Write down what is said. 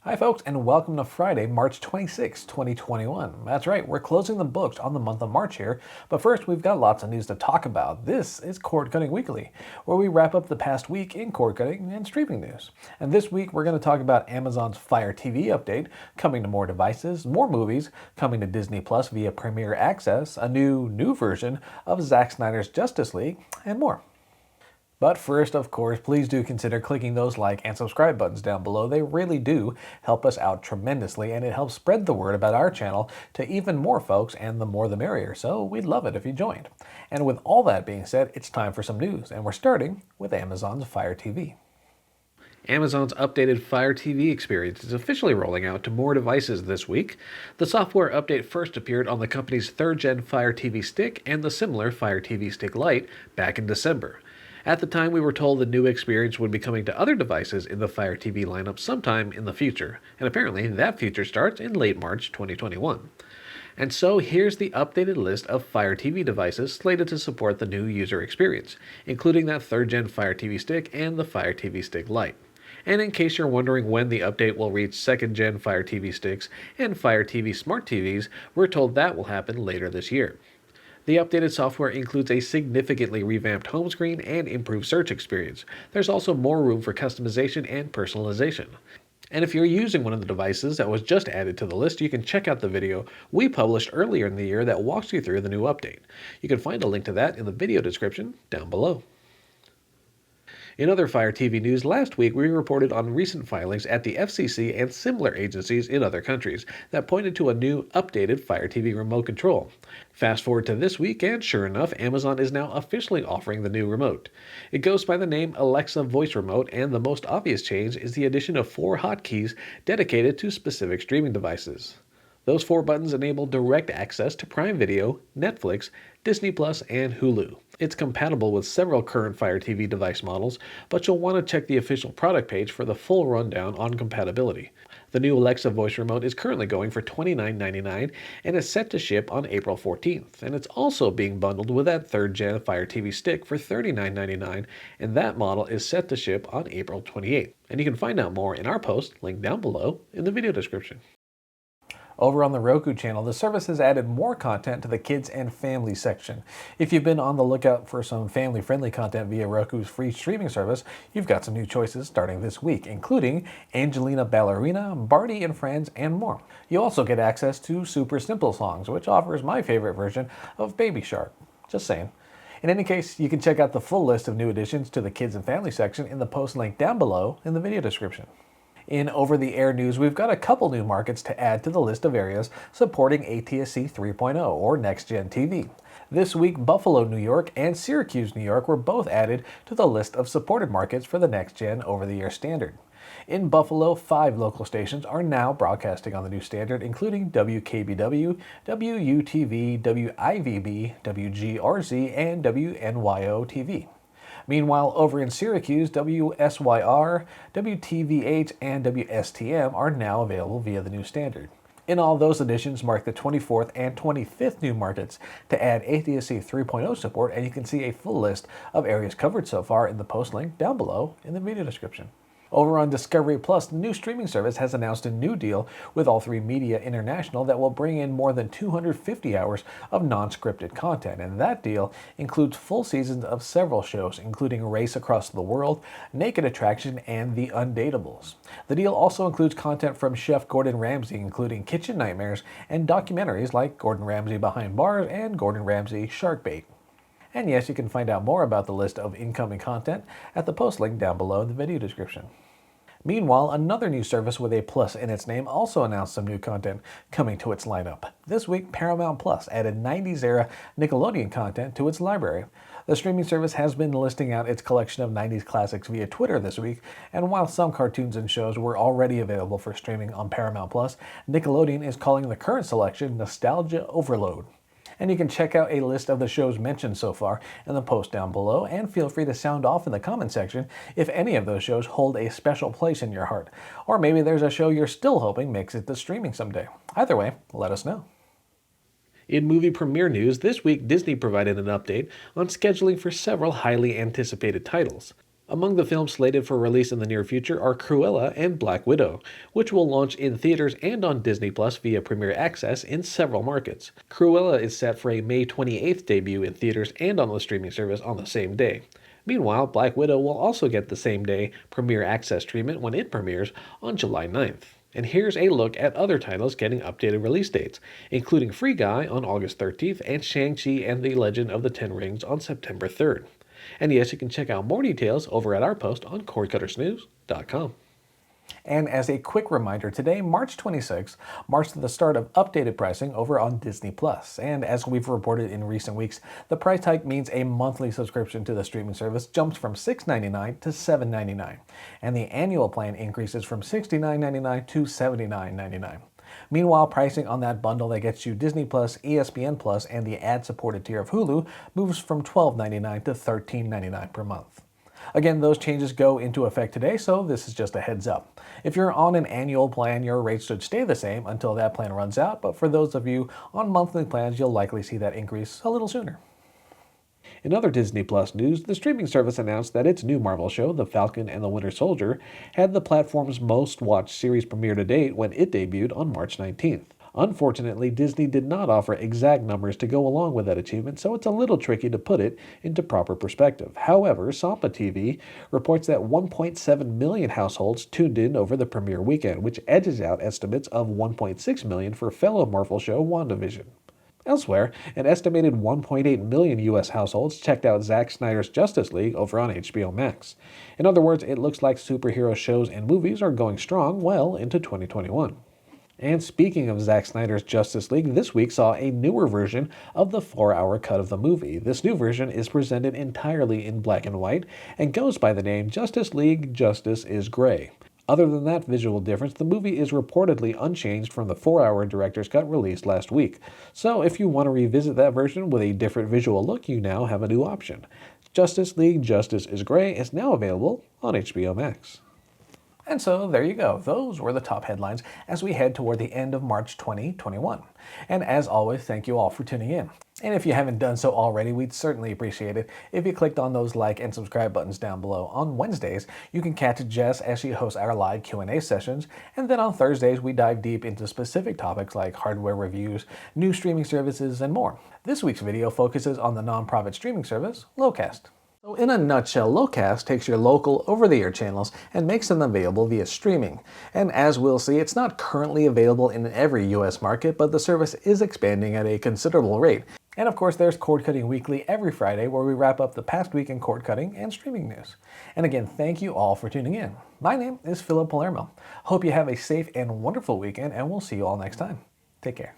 Hi folks, and welcome to Friday, March 26, 2021. That's right, we're closing the books on the month of March here, but first we've got lots of news to talk about. This is Cord Cutting Weekly, where we wrap up the past week in cord cutting and streaming news. And this week we're going to talk about Amazon's Fire TV update, coming to more devices, more movies, coming to Disney Plus via Premier Access, a new version of Zack Snyder's Justice League, and more. But first, of course, please do consider clicking those like and subscribe buttons down below. They really do help us out tremendously, and it helps spread the word about our channel to even more folks, and the more the merrier, so we'd love it if you joined. And with all that being said, it's time for some news, and we're starting with Amazon's Fire TV. Amazon's updated Fire TV experience is officially rolling out to more devices this week. The software update first appeared on the company's third-gen Fire TV Stick and the similar Fire TV Stick Lite back in December. At the time, we were told the new experience would be coming to other devices in the Fire TV lineup sometime in the future, and apparently that future starts in late March 2021. And so here's the updated list of Fire TV devices slated to support the new user experience, including that third-gen Fire TV Stick and the Fire TV Stick Lite. And in case you're wondering when the update will reach second-gen Fire TV Sticks and Fire TV Smart TVs, we're told that will happen later this year. The updated software includes a significantly revamped home screen and improved search experience. There's also more room for customization and personalization. And if you're using one of the devices that was just added to the list, you can check out the video we published earlier in the year that walks you through the new update. You can find a link to that in the video description down below. In other Fire TV news, last week we reported on recent filings at the FCC and similar agencies in other countries that pointed to a new, updated Fire TV remote control. Fast forward to this week, and sure enough, Amazon is now officially offering the new remote. It goes by the name Alexa Voice Remote, and the most obvious change is the addition of 4 hotkeys dedicated to specific streaming devices. Those 4 buttons enable direct access to Prime Video, Netflix, Disney Plus, and Hulu. It's compatible with several current Fire TV device models, but you'll want to check the official product page for the full rundown on compatibility. The new Alexa voice remote is currently going for $29.99 and is set to ship on April 14th. And it's also being bundled with that third-gen Fire TV stick for $39.99, and that model is set to ship on April 28th. And you can find out more in our post, linked down below in the video description. Over on the Roku Channel, the service has added more content to the Kids and Family section. If you've been on the lookout for some family-friendly content via Roku's free streaming service, you've got some new choices starting this week, including Angelina Ballerina, Barty and Friends, and more. You also get access to Super Simple Songs, which offers my favorite version of Baby Shark. Just saying. In any case, you can check out the full list of new additions to the Kids and Family section in the post link down below in the video description. In over-the-air news, we've got a couple new markets to add to the list of areas supporting ATSC 3.0 or Next Gen TV. This week, Buffalo, New York and Syracuse, New York were both added to the list of supported markets for the Next Gen over-the-air standard. In Buffalo, 5 local stations are now broadcasting on the new standard, including WKBW, WUTV, WIVB, WGRZ, and WNYO-TV. Meanwhile, over in Syracuse, WSYR, WTVH, and WSTM are now available via the new standard. In all, those additions mark the 24th and 25th new markets to add ATSC 3.0 support, and you can see a full list of areas covered so far in the post link down below in the video description. Over on Discovery Plus, the new streaming service has announced a new deal with All3Media International that will bring in more than 250 hours of non-scripted content, and that deal includes full seasons of several shows, including Race Across the World, Naked Attraction, and The Undateables. The deal also includes content from Chef Gordon Ramsay, including Kitchen Nightmares and documentaries like Gordon Ramsay Behind Bars and Gordon Ramsay Shark Bait. And yes, you can find out more about the list of incoming content at the post link down below in the video description. Meanwhile, another new service with a plus in its name also announced some new content coming to its lineup. This week, Paramount Plus added 90s-era Nickelodeon content to its library. The streaming service has been listing out its collection of 90s classics via Twitter this week, and while some cartoons and shows were already available for streaming on Paramount Plus, Nickelodeon is calling the current selection Nostalgia Overload. And you can check out a list of the shows mentioned so far in the post down below, and feel free to sound off in the comment section if any of those shows hold a special place in your heart. Or maybe there's a show you're still hoping makes it to streaming someday. Either way, let us know. In movie premiere news, this week Disney provided an update on scheduling for several highly anticipated titles. Among the films slated for release in the near future are Cruella and Black Widow, which will launch in theaters and on Disney Plus via Premier Access in several markets. Cruella is set for a May 28th debut in theaters and on the streaming service on the same day. Meanwhile, Black Widow will also get the same day Premier Access treatment when it premieres on July 9th. And here's a look at other titles getting updated release dates, including Free Guy on August 13th and Shang-Chi and the Legend of the Ten Rings on September 3rd. And yes, you can check out more details over at our post on cordcuttersnews.com. And as a quick reminder, today, March 26th, marks the start of updated pricing over on Disney+. And as we've reported in recent weeks, the price hike means a monthly subscription to the streaming service jumps from $6.99 to $7.99, and the annual plan increases from $69.99 to $79.99. Meanwhile, pricing on that bundle that gets you Disney+, ESPN+, and the ad-supported tier of Hulu moves from $12.99 to $13.99 per month. Again, those changes go into effect today, so this is just a heads up. If you're on an annual plan, your rates should stay the same until that plan runs out, but for those of you on monthly plans, you'll likely see that increase a little sooner. In other Disney Plus news, the streaming service announced that its new Marvel show, The Falcon and the Winter Soldier, had the platform's most watched series premiere to date when it debuted on March 19th. Unfortunately, Disney did not offer exact numbers to go along with that achievement, so it's a little tricky to put it into proper perspective. However, Sampa TV reports that 1.7 million households tuned in over the premiere weekend, which edges out estimates of 1.6 million for fellow Marvel show WandaVision. Elsewhere, an estimated 1.8 million U.S. households checked out Zack Snyder's Justice League over on HBO Max. In other words, it looks like superhero shows and movies are going strong well into 2021. And speaking of Zack Snyder's Justice League, this week saw a newer version of the 4-hour cut of the movie. This new version is presented entirely in black and white and goes by the name Justice League Justice is Gray. Other than that visual difference, the movie is reportedly unchanged from the 4-hour director's cut released last week. So if you want to revisit that version with a different visual look, you now have a new option. Justice League Justice is Gray is now available on HBO Max. And so there you go. Those were the top headlines as we head toward the end of March 2021. And as always, thank you all for tuning in. And if you haven't done so already, we'd certainly appreciate it if you clicked on those like and subscribe buttons down below. On Wednesdays, you can catch Jess as she hosts our live Q&A sessions, and then on Thursdays, we dive deep into specific topics like hardware reviews, new streaming services, and more. This week's video focuses on the nonprofit streaming service, Locast. So in a nutshell, Locast takes your local over-the-air channels and makes them available via streaming. And as we'll see, it's not currently available in every US market, but the service is expanding at a considerable rate. And of course, there's Cord Cutting Weekly every Friday, where we wrap up the past week in cord cutting and streaming news. And again, thank you all for tuning in. My name is Philip Palermo. Hope you have a safe and wonderful weekend, and we'll see you all next time. Take care.